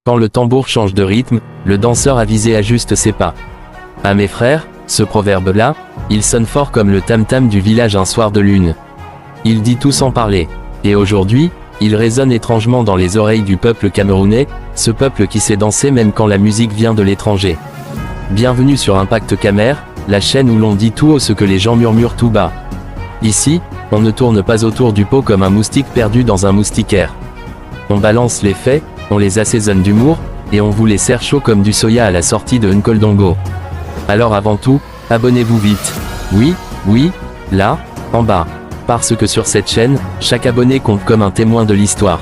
Quand le tambour change de rythme, le danseur avisé ajuste ses pas. À mes frères, ce proverbe-là, il sonne fort comme le tam-tam du village un soir de lune. Il dit tout sans parler. Et aujourd'hui, il résonne étrangement dans les oreilles du peuple camerounais, ce peuple qui sait danser même quand la musique vient de l'étranger. Bienvenue sur Impact Camer, la chaîne où l'on dit tout haut ce que les gens murmurent tout bas. Ici, on ne tourne pas autour du pot comme un moustique perdu dans un moustiquaire. On balance les faits, on les assaisonne d'humour, et on vous les sert chaud comme du soya à la sortie de Nkoldongo. Alors avant tout, abonnez-vous vite. Oui, là, en bas. Parce que sur cette chaîne, chaque abonné compte comme un témoin de l'histoire.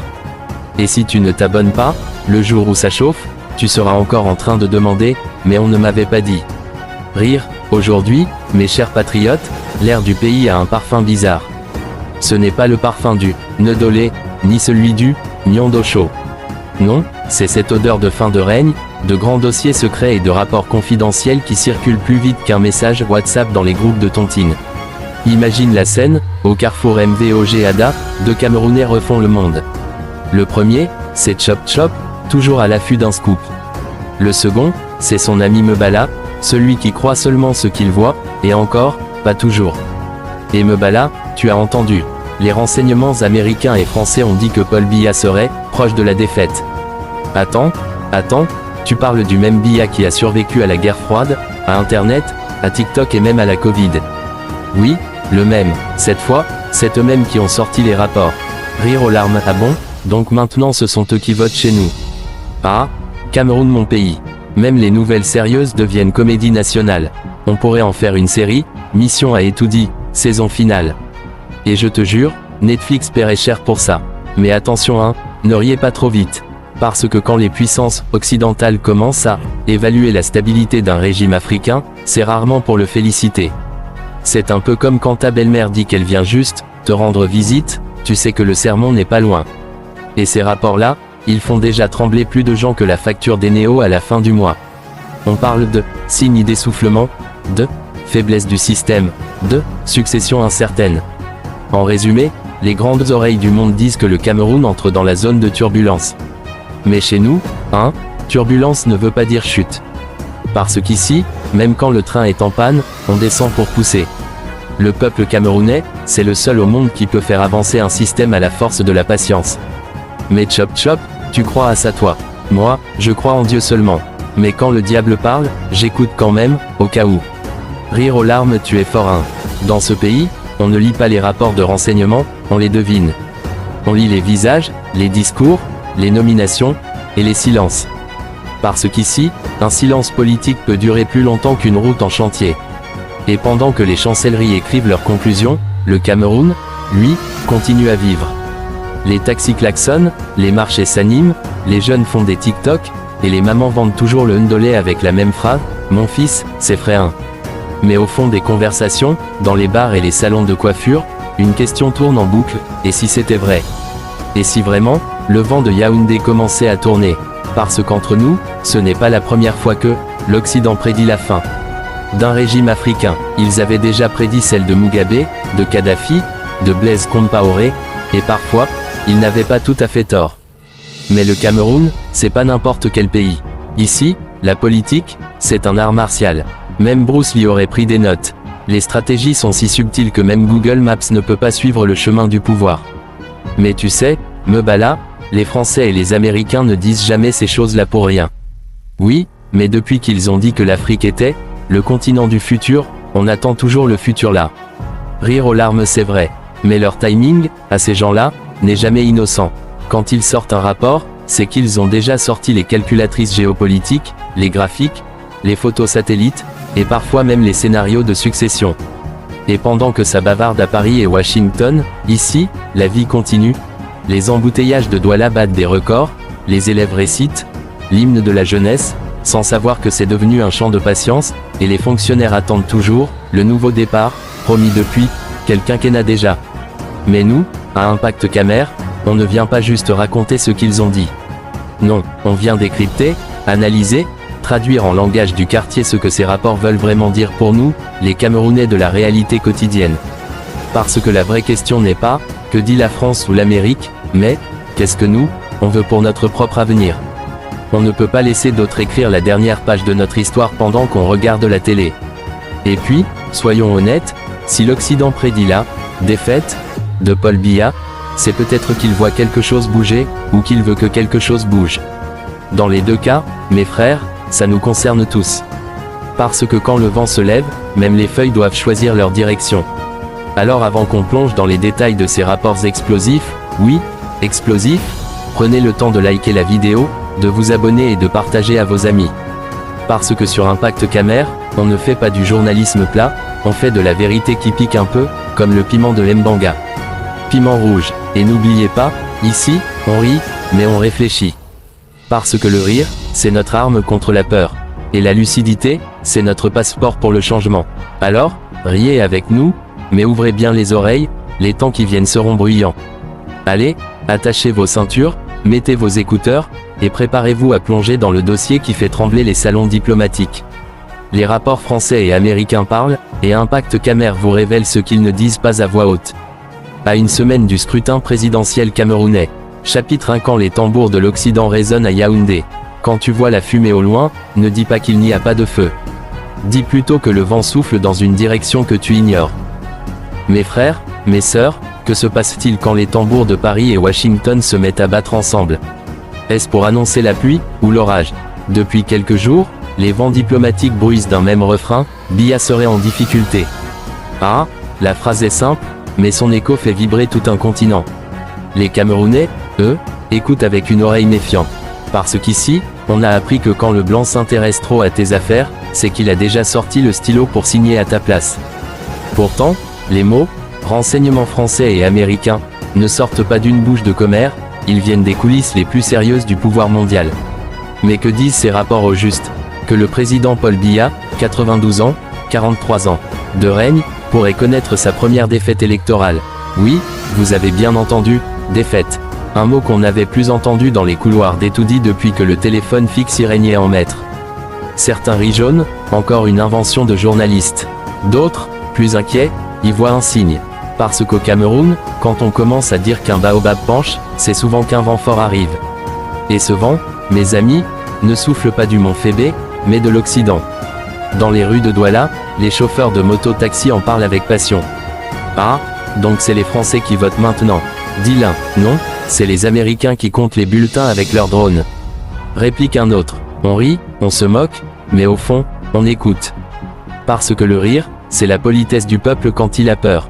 Et si tu ne t'abonnes pas, le jour où ça chauffe, tu seras encore en train de demander, mais on ne m'avait pas dit. Rire, aujourd'hui, mes chers patriotes, l'air du pays a un parfum bizarre. Ce n'est pas le parfum du Ndolé, ni celui du Nyondocho. Non, c'est cette odeur de fin de règne, de grands dossiers secrets et de rapports confidentiels qui circulent plus vite qu'un message WhatsApp dans les groupes de tontines. Imagine la scène, au carrefour MVOG-ADA, deux Camerounais refont le monde. Le premier, c'est Chop Chop, toujours à l'affût d'un scoop. Le second, c'est son ami Mebala, celui qui croit seulement ce qu'il voit, et encore, pas toujours. Et Mebala, tu as entendu. Les renseignements américains et français ont dit que Paul Biya serait proche de la défaite. Attends, tu parles du même Biya qui a survécu à la guerre froide, à Internet, à TikTok et même à la Covid. Oui, le même, cette fois, c'est eux-mêmes qui ont sorti les rapports. Rire aux larmes, ah bon, donc maintenant ce sont eux qui votent chez nous. Ah, Cameroun mon pays. Même les nouvelles sérieuses deviennent comédie nationale. On pourrait en faire une série, Mission à Etoudi, saison finale. Et je te jure, Netflix paierait cher pour ça. Mais attention hein, ne riez pas trop vite. Parce que quand les puissances occidentales commencent à évaluer la stabilité d'un régime africain, c'est rarement pour le féliciter. C'est un peu comme quand ta belle-mère dit qu'elle vient juste te rendre visite, tu sais que le sermon n'est pas loin. Et ces rapports-là, ils font déjà trembler plus de gens que la facture des néos à la fin du mois. On parle de signes d'essoufflement, de faiblesse du système, de succession incertaine. En résumé, les grandes oreilles du monde disent que le Cameroun entre dans la zone de turbulence. Mais chez nous, turbulence ne veut pas dire chute. Parce qu'ici, même quand le train est en panne, on descend pour pousser. Le peuple camerounais, c'est le seul au monde qui peut faire avancer un système à la force de la patience. Mais Chop Chop, tu crois à ça toi. Moi, je crois en Dieu seulement. Mais quand le diable parle, j'écoute quand même, au cas où. Rire aux larmes, tu es fort hein. Dans ce pays, on ne lit pas les rapports de renseignement, on les devine. On lit les visages, les discours, les nominations, et les silences. Parce qu'ici, un silence politique peut durer plus longtemps qu'une route en chantier. Et pendant que les chancelleries écrivent leurs conclusions, le Cameroun, lui, continue à vivre. Les taxis klaxonnent, les marchés s'animent, les jeunes font des TikTok, et les mamans vendent toujours le Ndolé avec la même phrase, « Mon fils, c'est frais hein ». Mais au fond des conversations, dans les bars et les salons de coiffure, une question tourne en boucle, et si c'était vrai? Et si vraiment, le vent de Yaoundé commençait à tourner? Parce qu'entre nous, ce n'est pas la première fois que l'Occident prédit la fin d'un régime africain. Ils avaient déjà prédit celle de Mugabe, de Kadhafi, de Blaise Compaoré, et parfois, ils n'avaient pas tout à fait tort. Mais le Cameroun, c'est pas n'importe quel pays. Ici, la politique, c'est un art martial. Même Bruce Lee aurait pris des notes. Les stratégies sont si subtiles que même Google Maps ne peut pas suivre le chemin du pouvoir. Mais tu sais, Mebala, les Français et les Américains ne disent jamais ces choses-là pour rien. Oui, mais depuis qu'ils ont dit que l'Afrique était le continent du futur, on attend toujours le futur là. Rire aux larmes c'est vrai, mais leur timing, à ces gens-là, n'est jamais innocent. Quand ils sortent un rapport, c'est qu'ils ont déjà sorti les calculatrices géopolitiques, les graphiques, les photos satellites, et parfois même les scénarios de succession. Et pendant que ça bavarde à Paris et Washington, ici, la vie continue. Les embouteillages de Douala battent des records, les élèves récitent l'hymne de la jeunesse, sans savoir que c'est devenu un champ de patience, et les fonctionnaires attendent toujours le nouveau départ, promis depuis quel quinquennat déjà. Mais nous, à Impact Camer, on ne vient pas juste raconter ce qu'ils ont dit. Non, on vient décrypter, analyser, traduire en langage du quartier ce que ces rapports veulent vraiment dire pour nous, les Camerounais de la réalité quotidienne. Parce que la vraie question n'est pas que dit la France ou l'Amérique, mais qu'est-ce que nous, on veut pour notre propre avenir. on ne peut pas laisser d'autres écrire la dernière page de notre histoire pendant qu'on regarde la télé. Et puis, soyons honnêtes, si l'Occident prédit la défaite de Paul Biya, c'est peut-être qu'il voit quelque chose bouger, ou qu'il veut que quelque chose bouge. Dans les deux cas, mes frères, ça nous concerne tous. Parce que quand le vent se lève, même les feuilles doivent choisir leur direction. Alors avant qu'on plonge dans les détails de ces rapports explosifs, oui, explosifs, prenez le temps de liker la vidéo, de vous abonner et de partager à vos amis. Parce que sur Impact Camer, on ne fait pas du journalisme plat, on fait de la vérité qui pique un peu, comme le piment de Mbanga. Piment rouge. Et n'oubliez pas, ici, on rit, mais on réfléchit. Parce que le rire, c'est notre arme contre la peur. Et la lucidité, c'est notre passeport pour le changement. Alors, riez avec nous, mais ouvrez bien les oreilles, les temps qui viennent seront bruyants. Allez, attachez vos ceintures, mettez vos écouteurs, et préparez-vous à plonger dans le dossier qui fait trembler les salons diplomatiques. Les rapports français et américains parlent, et Impact Camer vous révèle ce qu'ils ne disent pas à voix haute. À une semaine du scrutin présidentiel camerounais. Chapitre 1. Quand les tambours de l'Occident résonnent à Yaoundé. Quand tu vois la fumée au loin, ne dis pas qu'il n'y a pas de feu. Dis plutôt que le vent souffle dans une direction que tu ignores. Mes frères, mes sœurs, que se passe-t-il quand les tambours de Paris et Washington se mettent à battre ensemble? Est-ce pour annoncer la pluie, ou l'orage? Depuis quelques jours, les vents diplomatiques bruissent d'un même refrain, Biya serait en difficulté. Ah, la phrase est simple, mais son écho fait vibrer tout un continent. Les Camerounais, eux, écoutent avec une oreille méfiante. Parce qu'ici, on a appris que quand le blanc s'intéresse trop à tes affaires, c'est qu'il a déjà sorti le stylo pour signer à ta place. Pourtant, les mots, renseignements français et américains, ne sortent pas d'une bouche de commère, ils viennent des coulisses les plus sérieuses du pouvoir mondial. Mais que disent ces rapports au juste? Que le président Paul Biya, 92 ans, 43 ans de règne, pourrait connaître sa première défaite électorale. Oui, vous avez bien entendu, défaite. Un mot qu'on n'avait plus entendu dans les couloirs d'Etoudi depuis que le téléphone fixe y régnait en maître. Certains rient jaune, encore une invention de journalistes. D'autres, plus inquiets, y voient un signe. Parce qu'au Cameroun, quand on commence à dire qu'un baobab penche, c'est souvent qu'un vent fort arrive. Et ce vent, mes amis, ne souffle pas du mont Fébé, mais de l'Occident. Dans les rues de Douala, les chauffeurs de moto-taxi en parlent avec passion. Ah, donc c'est les Français qui votent maintenant. Dit l'un. Non, c'est les Américains qui comptent les bulletins avec leurs drones. Réplique un autre. On rit, on se moque, mais au fond, on écoute. Parce que le rire, c'est la politesse du peuple quand il a peur.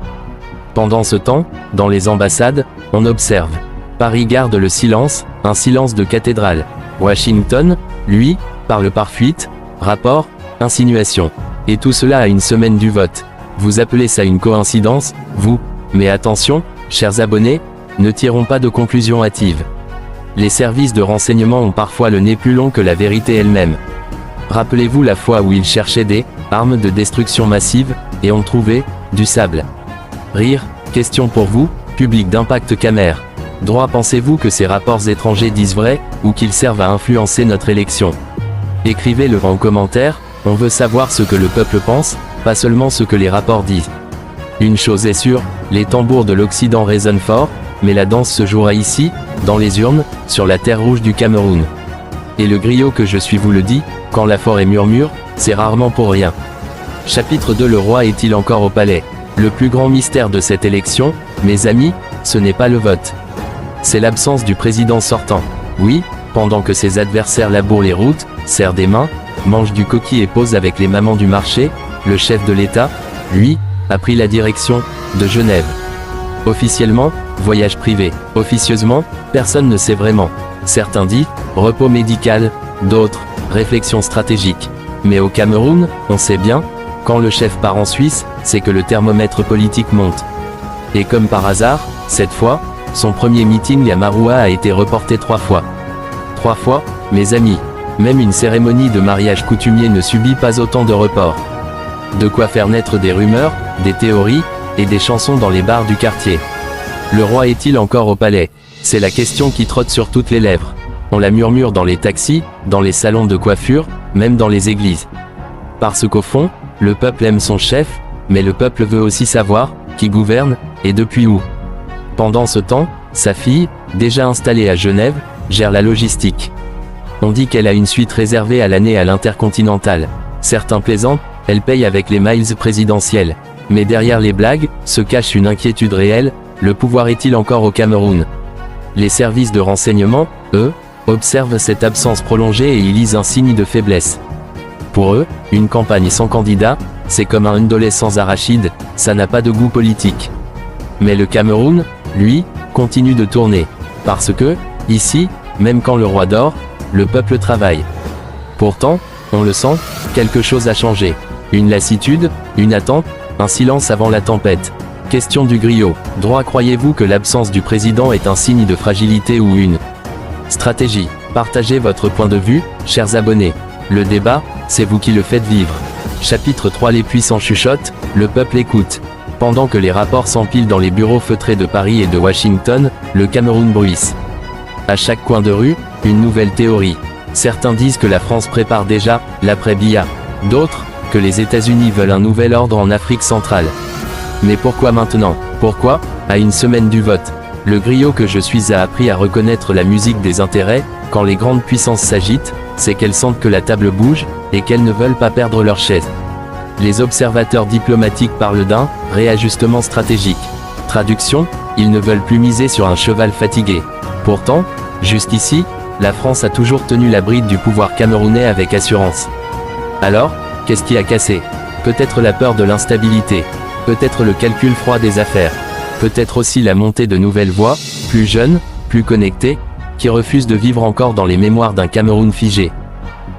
Pendant ce temps, dans les ambassades, on observe. Paris garde le silence, un silence de cathédrale. Washington, lui, parle par fuite, rapport, insinuation. Et tout cela à une semaine du vote. Vous appelez ça une coïncidence, vous? Mais attention, chers abonnés, ne tirons pas de conclusions hâtives. Les services de renseignement ont parfois le nez plus long que la vérité elle-même. Rappelez-vous la fois où ils cherchaient des armes de destruction massive, et ont trouvé du sable. Rire, question pour vous, public d'Impact Camer. Droit, pensez-vous que ces rapports étrangers disent vrai, ou qu'ils servent à influencer notre élection? Écrivez-le en commentaire, on veut savoir ce que le peuple pense, pas seulement ce que les rapports disent. Une chose est sûre, les tambours de l'Occident résonnent fort, mais la danse se jouera ici, dans les urnes, sur la terre rouge du Cameroun. Et le griot que je suis vous le dit, quand la forêt murmure, c'est rarement pour rien. Chapitre 2. Le roi est-il encore au palais? Le plus grand mystère de cette élection, mes amis, ce n'est pas le vote. C'est l'absence du président sortant. Oui, pendant que ses adversaires labourent les routes, serrent des mains, mangent du coquille et posent avec les mamans du marché, le chef de l'État, lui, a pris la direction de Genève. Officiellement, voyage privé. Officieusement, personne ne sait vraiment. Certains disent repos médical, d'autres réflexion stratégique. Mais au Cameroun, on sait bien, quand le chef part en Suisse, c'est que le thermomètre politique monte. Et comme par hasard, cette fois, son premier meeting à Maroua a été reporté 3 fois. 3 fois, mes amis. Même une cérémonie de mariage coutumier ne subit pas autant de reports. De quoi faire naître des rumeurs, des théories, et des chansons dans les bars du quartier. Le roi est-il encore au palais? C'est la question qui trotte sur toutes les lèvres. On la murmure dans les taxis, dans les salons de coiffure, même dans les églises. Parce qu'au fond, le peuple aime son chef, mais le peuple veut aussi savoir qui gouverne, et depuis où. Pendant ce temps, sa fille, déjà installée à Genève, gère la logistique. On dit qu'elle a une suite réservée à l'année à l'Intercontinental. Certains plaisantent, elle paye avec les miles présidentiels. Mais derrière les blagues, se cache une inquiétude réelle, le pouvoir est-il encore au Cameroun? Les services de renseignement, eux, observent cette absence prolongée et y lisent un signe de faiblesse. Pour eux, une campagne sans candidat, c'est comme un ndolé sans arachide, ça n'a pas de goût politique. Mais le Cameroun, lui, continue de tourner. Parce que, ici, même quand le roi dort, le peuple travaille. Pourtant, on le sent, quelque chose a changé. Une lassitude, une attente, un silence avant la tempête. Question du griot. Droit, croyez-vous que l'absence du président est un signe de fragilité ou une stratégie? Partagez votre point de vue, chers abonnés. Le débat, c'est vous qui le faites vivre. Chapitre 3. Les puissants chuchotent, le peuple écoute. Pendant que les rapports s'empilent dans les bureaux feutrés de Paris et de Washington, le Cameroun bruisse. À chaque coin de rue, une nouvelle théorie. Certains disent que la France prépare déjà l'après-Biya. D'autres, que les États-Unis veulent un nouvel ordre en Afrique centrale. Mais pourquoi maintenant? Pourquoi, à une semaine du vote? Le griot que je suis a appris à reconnaître la musique des intérêts. Quand les grandes puissances s'agitent, c'est qu'elles sentent que la table bouge, et qu'elles ne veulent pas perdre leur chaise. Les observateurs diplomatiques parlent d'un réajustement stratégique. Traduction, ils ne veulent plus miser sur un cheval fatigué. Pourtant, jusqu'ici, la France a toujours tenu la bride du pouvoir camerounais avec assurance. Alors, qu'est-ce qui a cassé? Peut-être la peur de l'instabilité. Peut-être le calcul froid des affaires. Peut-être aussi la montée de nouvelles voix, plus jeunes, plus connectées, qui refusent de vivre encore dans les mémoires d'un Cameroun figé.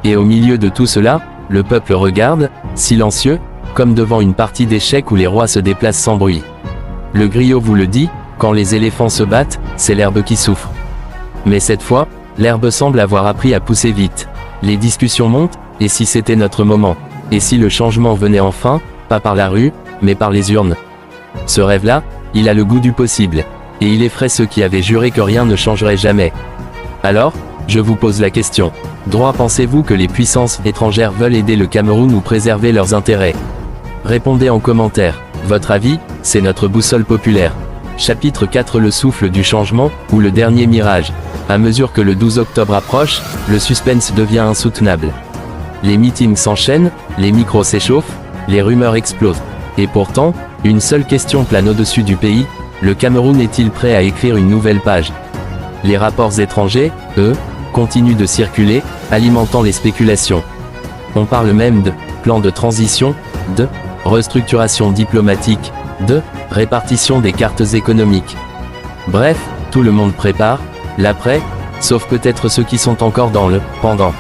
Et au milieu de tout cela, le peuple regarde, silencieux, comme devant une partie d'échecs où les rois se déplacent sans bruit. Le griot vous le dit, quand les éléphants se battent, c'est l'herbe qui souffre. Mais cette fois, l'herbe semble avoir appris à pousser vite. Les discussions montent, et si c'était notre moment? Et si le changement venait enfin, pas par la rue, mais par les urnes? Ce rêve-là, il a le goût du possible. Et il effraie ceux qui avaient juré que rien ne changerait jamais. Alors, je vous pose la question. Droit, pensez-vous que les puissances étrangères veulent aider le Cameroun ou préserver leurs intérêts? Répondez en commentaire. Votre avis, c'est notre boussole populaire. Chapitre 4. Le souffle du changement, ou le dernier mirage. À mesure que le 12 octobre approche, le suspense devient insoutenable. Les meetings s'enchaînent, les micros s'échauffent, les rumeurs explosent. Et pourtant, une seule question plane au-dessus du pays, le Cameroun est-il prêt à écrire une nouvelle page? Les rapports étrangers, eux, continuent de circuler, alimentant les spéculations. On parle même de plan de transition, de restructuration diplomatique, de répartition des cartes économiques. Bref, tout le monde prépare l'après, sauf peut-être ceux qui sont encore dans le pendant.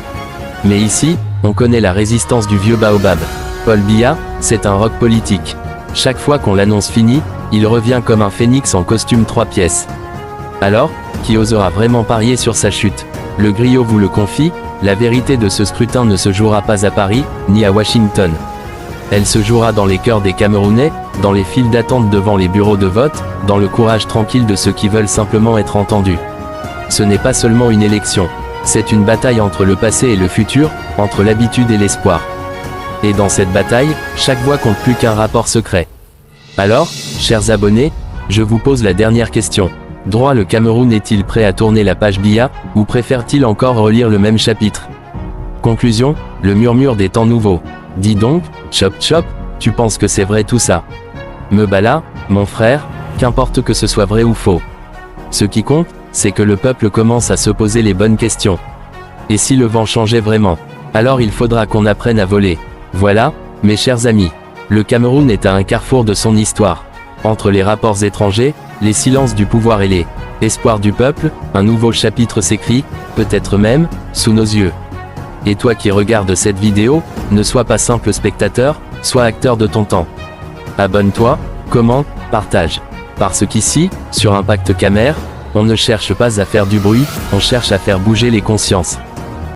Mais ici, on connaît la résistance du vieux baobab. Paul Biya, c'est un rock politique. Chaque fois qu'on l'annonce fini, il revient comme un phénix en costume 3 pièces. Alors, qui osera vraiment parier sur sa chute? Le griot vous le confie, la vérité de ce scrutin ne se jouera pas à Paris, ni à Washington. Elle se jouera dans les cœurs des Camerounais, dans les files d'attente devant les bureaux de vote, dans le courage tranquille de ceux qui veulent simplement être entendus. Ce n'est pas seulement une élection, c'est une bataille entre le passé et le futur, entre l'habitude et l'espoir. Et dans cette bataille, chaque voix compte plus qu'un rapport secret. Alors, chers abonnés, je vous pose la dernière question. Droit, le Cameroun est-il prêt à tourner la page Biya, ou préfère-t-il encore relire le même chapitre? Conclusion, le murmure des temps nouveaux. Dis donc, Chop Chop, tu penses que c'est vrai tout ça? Me bala, mon frère, qu'importe que ce soit vrai ou faux. Ce qui compte, c'est que le peuple commence à se poser les bonnes questions. Et si le vent changeait vraiment? Alors il faudra qu'on apprenne à voler. Voilà, mes chers amis. Le Cameroun est à un carrefour de son histoire. Entre les rapports étrangers, les silences du pouvoir et les espoirs du peuple, un nouveau chapitre s'écrit, peut-être même, sous nos yeux. Et toi qui regardes cette vidéo, ne sois pas simple spectateur, sois acteur de ton temps. Abonne-toi, commente, partage. Parce qu'ici, sur Impact Camer, on ne cherche pas à faire du bruit, on cherche à faire bouger les consciences.